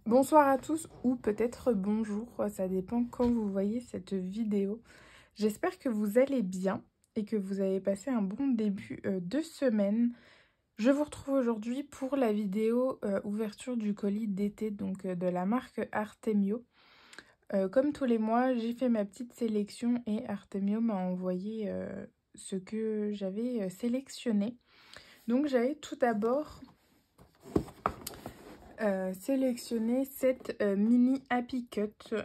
Bonsoir à tous ou peut-être bonjour, ça dépend quand vous voyez cette vidéo. J'espère que vous allez bien et que vous avez passé un bon début de semaine. Je vous retrouve aujourd'hui pour la vidéo ouverture du colis d'été donc de la marque Artemio. Comme tous les mois, j'ai fait ma petite sélection et Artemio m'a envoyé ce que j'avais sélectionné. Donc j'avais tout d'abord sélectionner cette mini Happy Cut.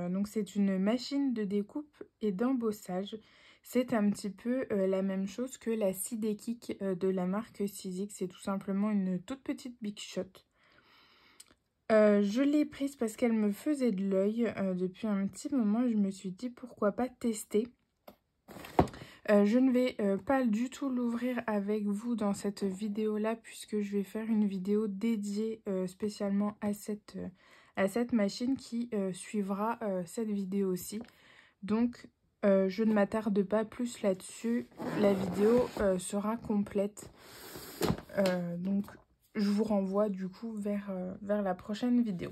Donc c'est une machine de découpe et d'embossage. C'est un petit peu la même chose que la Sidekick de la marque Sizzix. C'est tout simplement une toute petite Big Shot. Je l'ai prise parce qu'elle me faisait de l'œil depuis un petit moment. Je me suis dit pourquoi pas tester. Je ne vais pas du tout l'ouvrir avec vous dans cette vidéo là puisque je vais faire une vidéo dédiée spécialement à cette machine qui suivra cette vidéo aussi. Donc je ne m'attarde pas plus là-dessus, la vidéo sera complète. Donc je vous renvoie du coup vers la prochaine vidéo.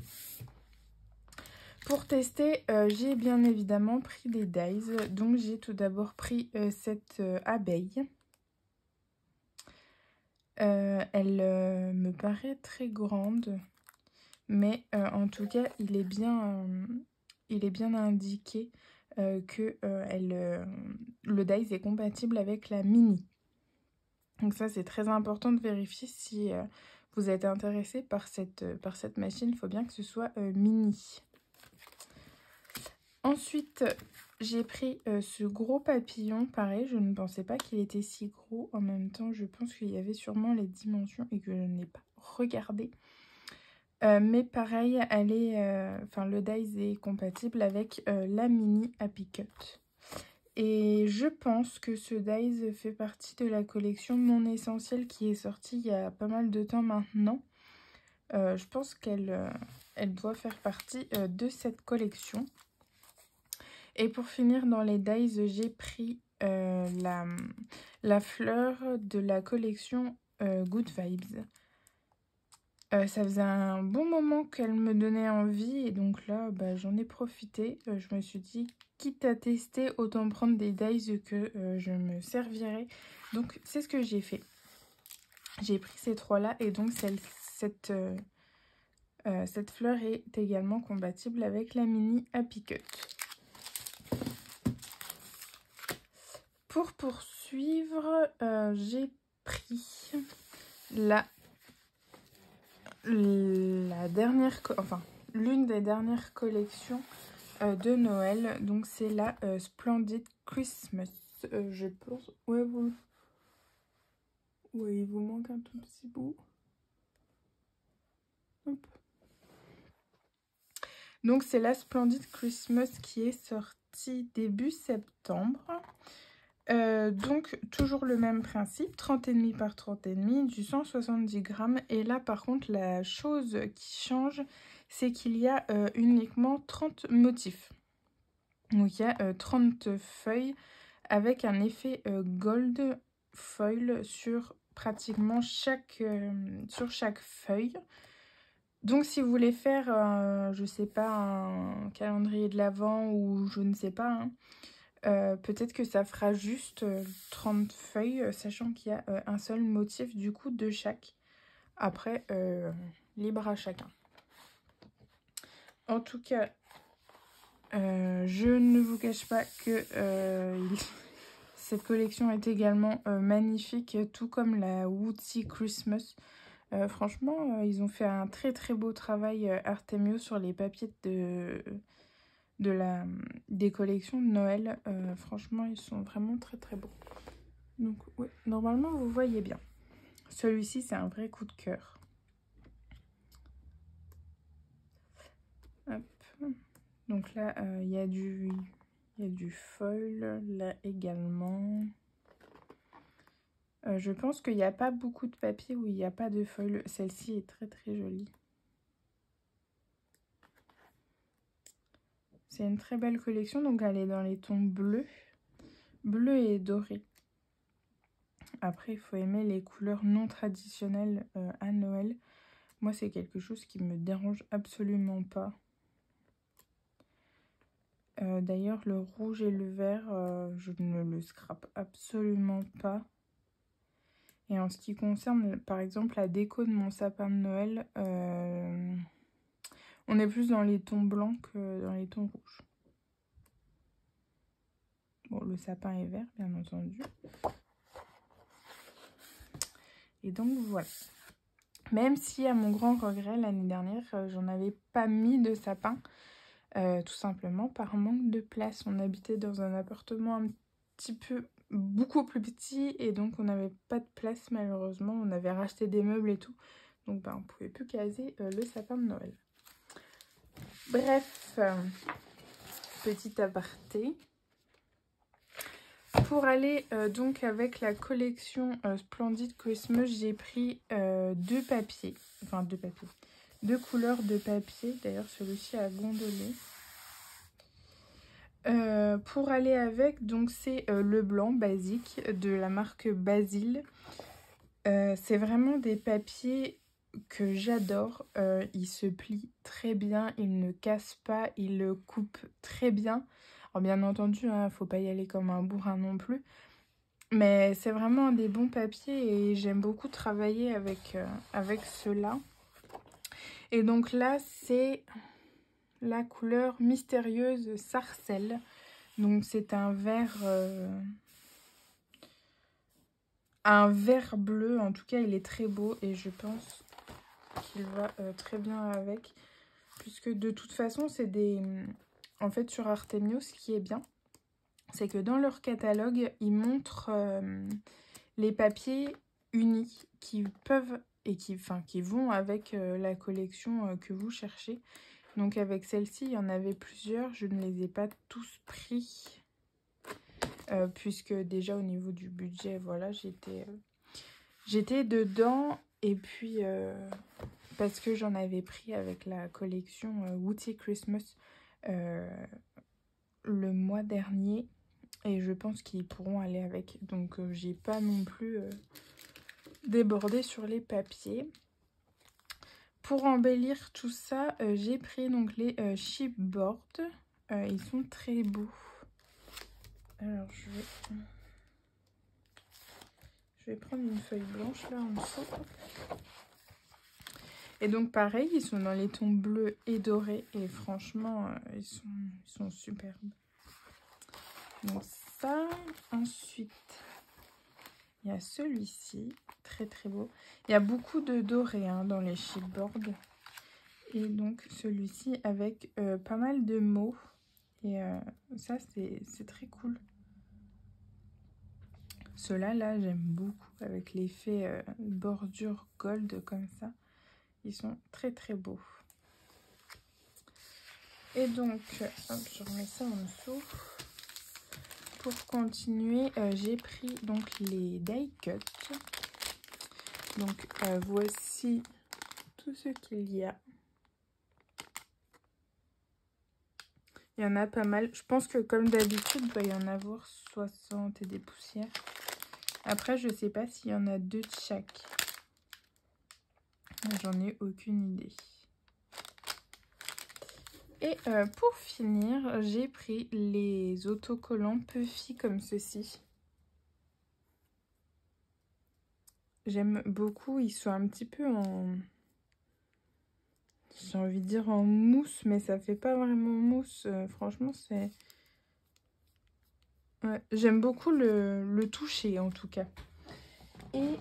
Pour tester, j'ai bien évidemment pris des dies. Donc j'ai tout d'abord pris cette abeille. Elle me paraît très grande, mais en tout cas il est bien indiqué que le dies est compatible avec la mini. Donc ça c'est très important de vérifier si vous êtes intéressé par cette machine. Il faut bien que ce soit mini. Ensuite, j'ai pris ce gros papillon. Pareil, je ne pensais pas qu'il était si gros. En même temps, je pense qu'il y avait sûrement les dimensions et que je n'ai pas regardé. Mais pareil, le dies est compatible avec la mini Happy Cut. Et je pense que ce dies fait partie de la collection Non Essentielle qui est sortie il y a pas mal de temps maintenant. Je pense qu'elle doit faire partie de cette collection. Et pour finir dans les dies, j'ai pris la fleur de la collection Good Vibes. Ça faisait un bon moment qu'elle me donnait envie et donc là j'en ai profité. Je me suis dit quitte à tester autant prendre des dies que je me servirai. Donc c'est ce que j'ai fait. J'ai pris ces trois là et donc cette fleur est également compatible avec la mini Happy Cut. Pour poursuivre, j'ai pris l'une des dernières collections de Noël. Donc c'est la Splendid Christmas. Je pense. Ouais, il vous manque un tout petit bout. Hop. Donc c'est la Splendid Christmas qui est sortie début septembre. Donc toujours le même principe, 30,5 par 30,5, du 170 grammes. Et là par contre la chose qui change, c'est qu'il y a uniquement 30 motifs. Donc il y a 30 feuilles avec un effet gold foil sur pratiquement chaque feuille. Donc si vous voulez faire, je sais pas, un calendrier de l'Avent ou je ne sais pas, hein, peut-être que ça fera juste 30 feuilles, sachant qu'il y a un seul motif du coup de chaque. Après, libre à chacun. En tout cas, je ne vous cache pas que cette collection est également magnifique, tout comme la Woodsy Christmas. Franchement, ils ont fait un très très beau travail Artemio sur les papiers des collections de Noël. Franchement, ils sont vraiment très très beaux. Donc oui, normalement vous voyez bien. Celui-ci c'est un vrai coup de cœur. Hop. Donc là il y a du foil là également. Je pense qu'il n'y a pas beaucoup de papier où il n'y a pas de foil. Celle-ci est très très jolie. C'est une très belle collection, donc elle est dans les tons bleus et dorés. Après, il faut aimer les couleurs non traditionnelles à Noël. Moi, c'est quelque chose qui me dérange absolument pas. D'ailleurs, le rouge et le vert, je ne le scrape absolument pas. Et en ce qui concerne, par exemple, la déco de mon sapin de Noël, on est plus dans les tons blancs que dans les tons rouges. Bon, le sapin est vert, bien entendu. Et donc, voilà. Même si, à mon grand regret, l'année dernière, j'en avais pas mis de sapin. Tout simplement par manque de place. On habitait dans un appartement un petit peu, beaucoup plus petit. Et donc, on n'avait pas de place, malheureusement. On avait racheté des meubles et tout. Donc, on ne pouvait plus caser le sapin de Noël. Bref, petit aparté. Pour aller donc avec la collection Splendid Christmas, j'ai pris deux papiers. Enfin, deux papiers. Deux couleurs de papier. D'ailleurs, celui-ci a gondolé. Pour aller avec, donc c'est le blanc basique de la marque Basil. C'est vraiment des papiers que j'adore. Ils se plient très bien, ils ne cassent pas, ils le coupent très bien. Alors bien entendu, hein, faut pas y aller comme un bourrin non plus. Mais c'est vraiment des bons papiers et j'aime beaucoup travailler avec ceux-là. Et donc là, c'est la couleur mystérieuse Sarcelle. Donc c'est un vert bleu. En tout cas, il est très beau et je pense qu'il va très bien avec. Puisque de toute façon, c'est des... En fait, sur Artemio, ce qui est bien, c'est que dans leur catalogue, ils montrent les papiers unis qui peuvent et qui vont avec la collection que vous cherchez. Donc avec celle-ci, il y en avait plusieurs. Je ne les ai pas tous pris. Puisque déjà au niveau du budget, voilà, j'étais dedans. Et puis, parce que j'en avais pris avec la collection Woody Christmas le mois dernier. Et je pense qu'ils pourront aller avec. Donc, j'ai pas non plus débordé sur les papiers. Pour embellir tout ça, j'ai pris donc les chipboards. Ils sont très beaux. Alors, je vais prendre une feuille blanche là en dessous. Et donc, pareil, ils sont dans les tons bleus et dorés. Et franchement, ils sont superbes. Donc, ça. Ensuite, il y a celui-ci. Très, très beau. Il y a beaucoup de doré hein, dans les chipboards. Et donc, celui-ci avec pas mal de mots. Et ça, c'est très cool. Ceux-là, là, j'aime beaucoup avec l'effet bordure gold comme ça. Ils sont très très beaux. Et donc, hop, je remets ça en dessous. Pour continuer, j'ai pris donc les die cut. Donc, voici tout ce qu'il y a. Il y en a pas mal. Je pense que comme d'habitude, il doit y en avoir 60 et des poussières. Après, je sais pas s'il y en a deux de chaque. J'en ai aucune idée. Et pour finir, j'ai pris les autocollants Puffy comme ceci. J'aime beaucoup. Ils sont un petit peu en... J'ai envie de dire en mousse, mais ça fait pas vraiment mousse. Franchement, c'est... Ouais, j'aime beaucoup le toucher, en tout cas. Et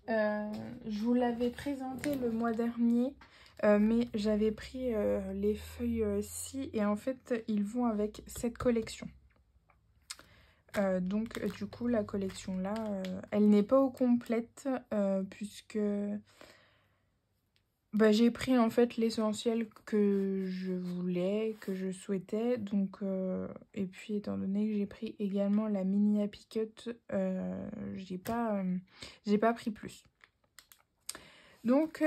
je vous l'avais présenté le mois dernier. Mais j'avais pris les feuilles-ci et en fait ils vont avec cette collection. Donc du coup la collection là, elle n'est pas au complète puisque j'ai pris en fait l'essentiel que je voulais, que je souhaitais. Donc et puis étant donné que j'ai pris également la mini Happy Cut, j'ai pas pris plus. Donc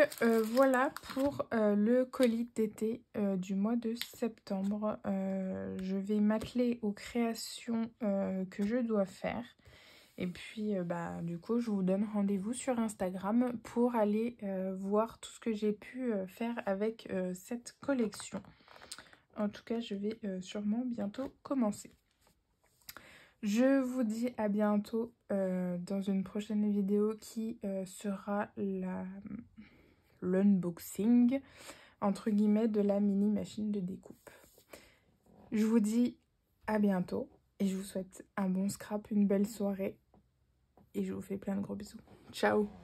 voilà pour le colis d'été du mois de septembre. Je vais m'atteler aux créations que je dois faire. Et puis, du coup, je vous donne rendez-vous sur Instagram pour aller voir tout ce que j'ai pu faire avec cette collection. En tout cas, je vais sûrement bientôt commencer. Je vous dis à bientôt dans une prochaine vidéo qui sera l'unboxing, entre guillemets, de la mini machine de découpe. Je vous dis à bientôt et je vous souhaite un bon scrap, une belle soirée et je vous fais plein de gros bisous. Ciao!